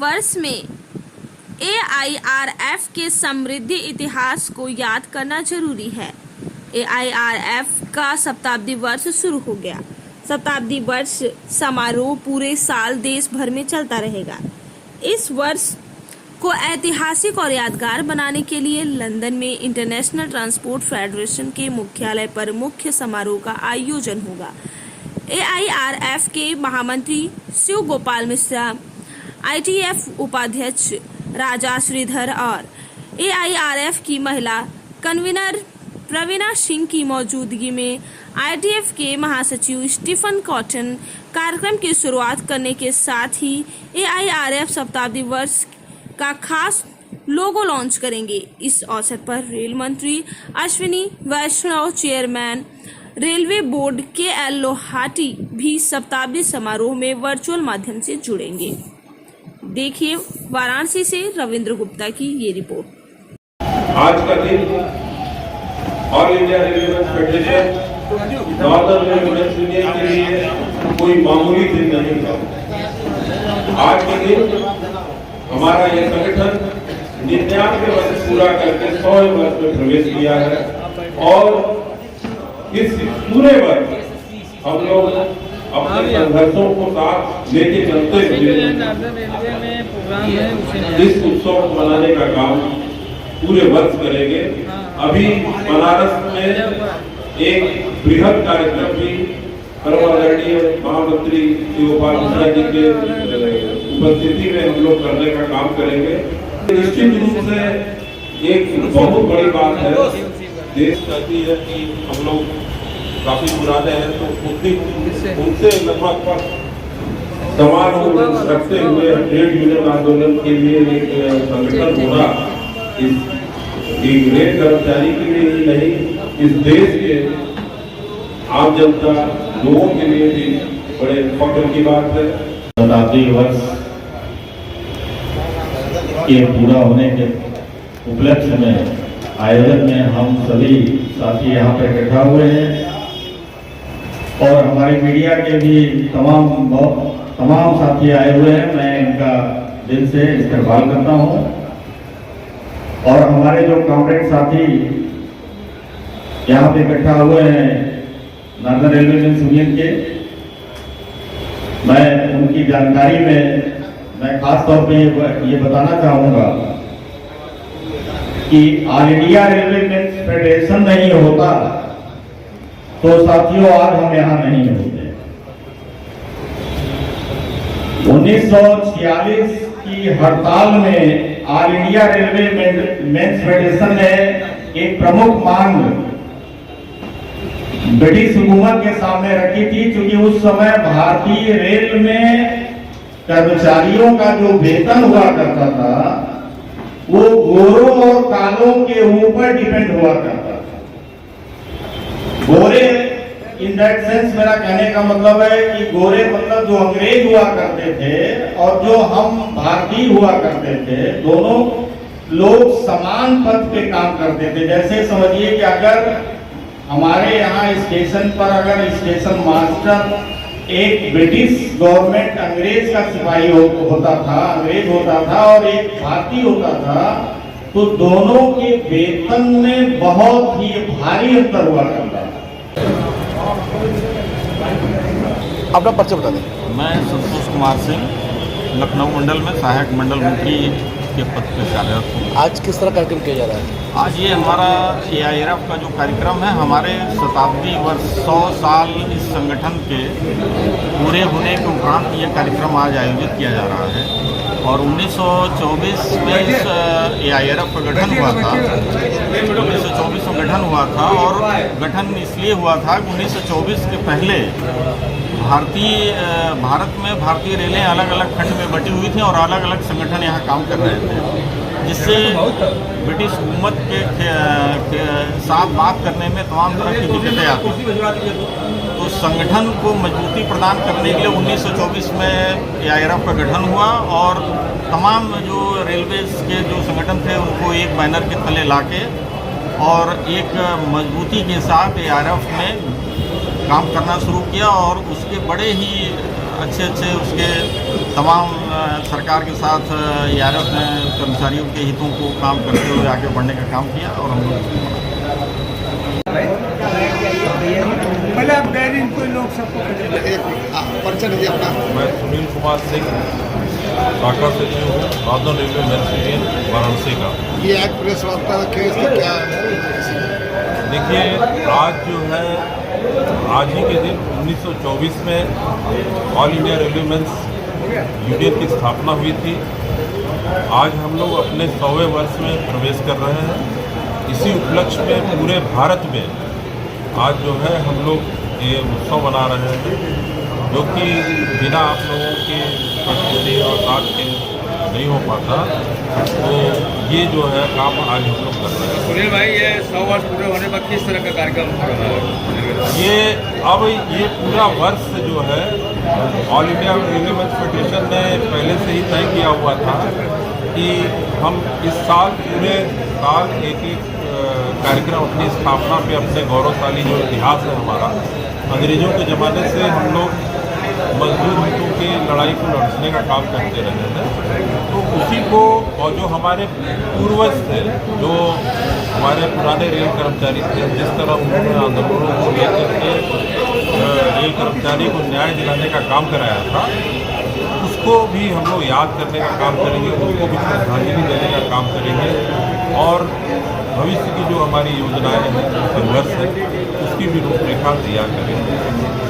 वर्ष में AIRF के समृद्ध इतिहास को याद करना जरूरी है। AIRF का शताब्दी वर्ष शुरू हो गया। शताब्दी वर्ष समारोह पूरे साल देश भर में चलता रहेगा। इस वर्ष को ऐतिहासिक और यादगार बनाने के लिए लंदन में इंटरनेशनल ट्रांसपोर्ट फेडरेशन के मुख्यालय पर मुख्य समारोह का आयोजन होगा। AIRF के महामंत्री शिव गोपाल मिश्रा, ITF उपाध्यक्ष राजा श्रीधर और AIRF की महिला कन्वीनर प्रवीणा सिंह की मौजूदगी में ITF के महासचिव स्टीफन कॉटन कार्यक्रम की शुरुआत करने के साथ ही AIRF शताब्दी वर्ष का खास लोगो लॉन्च करेंगे। इस अवसर पर रेल मंत्री Ashwini Vaishnaw, chairman railway board KL Lohati भी शताब्दी समारोह में वर्चुअल माध्यम से जुड़ेंगे। देखिए वाराणसी से रविंद्र गुप्ता की ये रिपोर्ट। आज का दिन all India railway federation northern railway union के लिए कोई मामूली दिन नहीं था। आज के दिन हमारा यह संगठन 99 वर्ष पूरा करके 100 वर्ष में प्रवेश किया है और इस पूरे वर्ष हम लोग अपने संघर्षों को साथ लेके चलते हुए इस उत्सव को मनाने का काम पूरे वर्ष करेंगे। अभी बनारस में एक बृहद कार्यक्रम भी परम आदरणीय महामंत्री श्री गोपाल मिश्रा जी के उपस्थिति में हम लोग करने का काम करेंगे। निश्चित रूप से एक बहुत बड़ी बात है, देश कहती है कि हम लोग काफी पुराने हैं, तो उनसे लगभग समान रखते हुए ट्रेड यूनियन आंदोलन के लिए एक संगठन होना एक रेल कर्मचारी के लिए ही नहीं, इस देश के आम जनता लोगों के लिए भी बड़े फख्र की बात है। शताब्दी वर्ष के पूरा होने के उपलक्ष्य में आयोजन में हम सभी साथी यहाँ पर इकट्ठा हुए हैं और हमारी मीडिया के भी तमाम साथी आए हुए हैं। मैं इनका दिल से इस्तेमाल करता हूँ और हमारे जो कॉमरेड साथी यहाँ पे इकट्ठा हुए हैं नॉर्दर्न रेलवे यूनियन के, मैं उनकी जानकारी में मैं खास तौर पे ये बताना चाहूँगा कि all India railway men's federation नहीं होता तो साथियों आज हम यहाँ नहीं होते। 1946 की हड़ताल में all India railway men's federation ने एक प्रमुख मांग ब्रिटिश हुकूमत के सामने रखी थी, क्योंकि उस समय भारतीय रेल में कर्मचारियों का जो वेतन हुआ करता था वो गोरों और कालों के ऊपर डिपेंड हुआ करता था। गोरे इन दैट सेंस मेरा कहने का मतलब है कि गोरे मतलब जो अंग्रेज हुआ करते थे और जो हम भारतीय हुआ करते थे, दोनों लोग समान पद पे काम करते थे। जैसे समझिए कि अगर हमारे यहाँ स्टेशन पर अगर स्टेशन मास्टर एक ब्रिटिश गवर्नमेंट अंग्रेज का सिपाही होता था, अंग्रेज होता था और एक भारतीय होता था, तो दोनों के वेतन में बहुत ही भारी अंतर हुआ करता था। अपना परिचय बता दें। मैं संतोष कुमार सिंह लखनऊ मंडल में सहायक मंडल मंत्री के पद पर कार्यरत हूँ। आज किस तरह कार्यक्रम किया जा रहा है? आज ये हमारा AIRF का जो कार्यक्रम है, हमारे शताब्दी वर्ष 100 साल इस संगठन के पूरे होने के उपरांत ये कार्यक्रम आज आयोजित किया जा रहा है। और 1924 में इस AIRF का गठन हुआ था। 1924 में गठन हुआ था और गठन इसलिए हुआ था कि 1924 के पहले भारत में भारतीय रेलें अलग अलग खंड में बटी हुई थी और अलग अलग संगठन यहाँ काम कर रहे थे, जिससे ब्रिटिश हुकूमत के साथ बात करने में तमाम तरह की दिक्कतें आती थी। तो संगठन को मजबूती प्रदान करने के लिए 1924 में AIRF का गठन हुआ और तमाम जो रेलवेज के जो संगठन थे उनको एक बैनर के तले लाके और एक मजबूती के साथ AIRF में काम करना शुरू किया और उसके बड़े ही अच्छे अच्छे उसके तमाम सरकार के साथ यारफ ने कर्मचारियों के हितों को काम करते हुए आगे बढ़ने का काम किया और हम लोग पहले आप गए नहीं, कोई लोग सबको परिचय दीजिए अपना। मैं सुनील कुमार सिंह शाखा सचिव हूँ northern railway men's union Varanasi का। ये आज प्रेस वार्ता रखे, इसका क्या देखिए आज जो है आज ही के दिन 1924 में all India railway men's union की स्थापना हुई थी। आज हम लोग अपने 100वें वर्ष में प्रवेश कर रहे हैं। इसी उपलक्ष्य में पूरे भारत में आज जो है हम लोग ये उत्सव मना रहे हैं, जो कि बिना आप लोगों के उपस्थिति और साथ के नहीं हो पाता। तो ये जो है काम आज हम लोग कर रहे हैं। सुनील भाई, ये 100 वर्ष पूरे होने पर किस तरह का कार्यक्रम हो रहा है? ये पूरा वर्ष जो है all India railway men's federation ने पहले से ही तय किया हुआ था कि हम इस साल पूरे साल एक कार्यक्रम अपनी स्थापना पे अपने गौरवशाली जो इतिहास है हमारा, अंग्रेज़ों के ज़माने से हम लोग मजदूर हितों की लड़ाई को लड़ने का काम करते रहे हैं। तो उसी को, और जो हमारे पूर्वज थे, जो हमारे पुराने रेल कर्मचारी थे, जिस तरह उन्होंने आंदोलनों को लेकर के रेल कर्मचारी को न्याय दिलाने का काम कराया था, उसको भी हम लोग याद करने का काम करेंगे, उसको भी श्रद्धांजलि देने का काम करेंगे और भविष्य की जो हमारी योजनाएं हैं, संघर्ष है, उसकी भी रूपरेखा तैयार करेंगे।